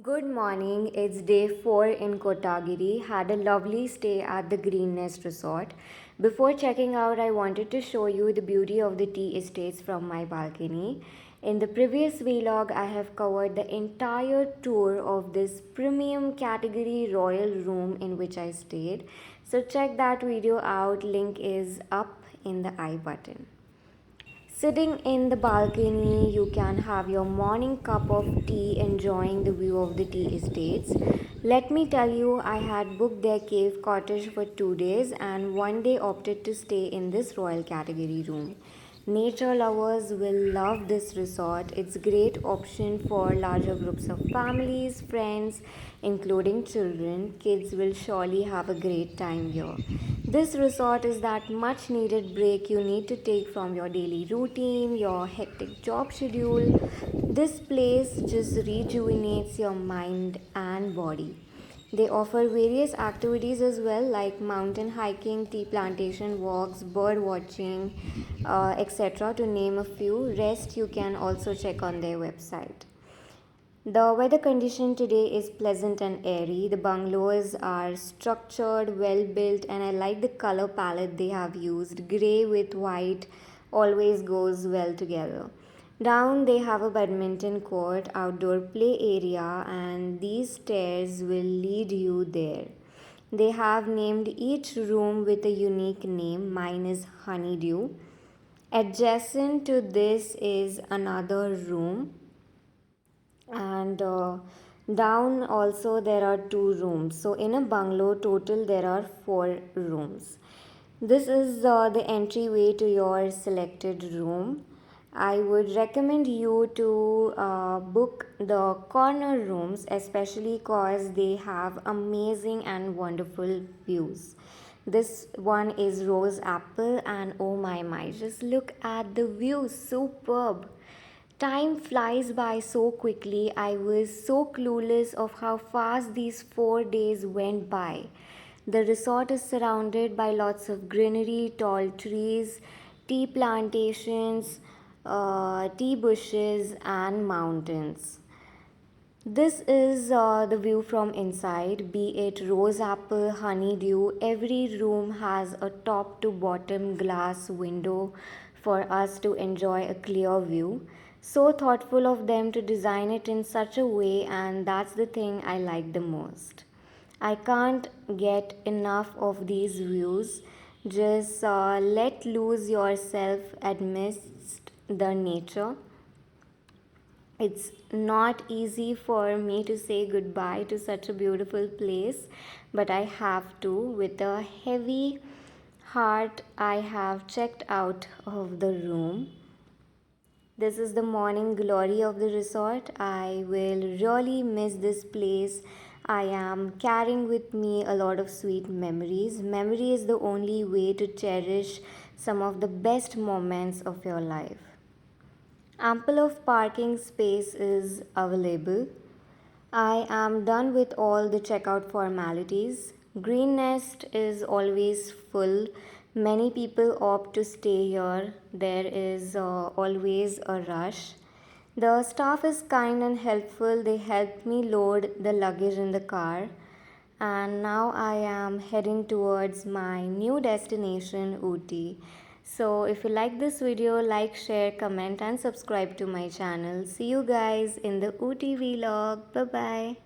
Good morning. It's day 4 in Kotagiri. Had a lovely stay at the Green Nest Resort. Before checking out, I wanted to show you the beauty of the tea estates from my balcony. In the previous vlog, I have covered the entire tour of this premium category royal room in which I stayed. So check that video out. Link is up in the I button. Sitting in the balcony, you can have your morning cup of tea enjoying the view of the tea estates. Let me tell you, I had booked their cave cottage for 2 days and one day opted to stay in this royal category room. Nature lovers will love this resort. It's a great option for larger groups of families, friends, including children. Kids will surely have a great time here. This resort is that much needed break you need to take from your daily routine, your hectic job schedule. This place just rejuvenates your mind and body. They offer various activities as well, like mountain hiking, tea plantation walks, bird watching, etc., to name a few. Rest you can also check on their website. The weather condition today is pleasant and airy. The bungalows are structured, well built, and I like the color palette they have used. Grey with white always goes well together. Down, they have a badminton court, outdoor play area, and these stairs will lead you there. They have named each room with a unique name. Mine is Honeydew. Adjacent to this is another room, and down also there are two rooms. So in a bungalow total there are four rooms. This is the entryway to your selected room. I would recommend you to book the corner rooms, especially cause they have amazing and wonderful views. This one is rose apple, and oh my, just look at the view, superb. Time flies by so quickly. I was so clueless of how fast these 4 days went by. The resort is surrounded by lots of greenery, tall trees, tea plantations, tea bushes, and mountains. This is the view from inside, be it rose apple, honeydew. Every room has a top to bottom glass window for us to enjoy a clear view. So thoughtful of them to design it in such a way, and that's the thing I like the most. I can't get enough of these views. Just let loose yourself amidst the nature. It's not easy for me to say goodbye to such a beautiful place, but I have to. With a heavy heart, I have checked out of the room. This is the morning glory of the resort. I will really miss this place. I am carrying with me a lot of sweet memories. Memory is the only way to cherish some of the best moments of your life. Ample of parking space is available. I am done with all the checkout formalities. Green Nest is always full. Many people opt to stay here. There is always a rush. The staff is kind and helpful. They helped me load the luggage in the car. And now I am heading towards my new destination, Ooty. So if you like this video, like, share, comment and subscribe to my channel. See you guys in the Ooty vlog. Bye bye.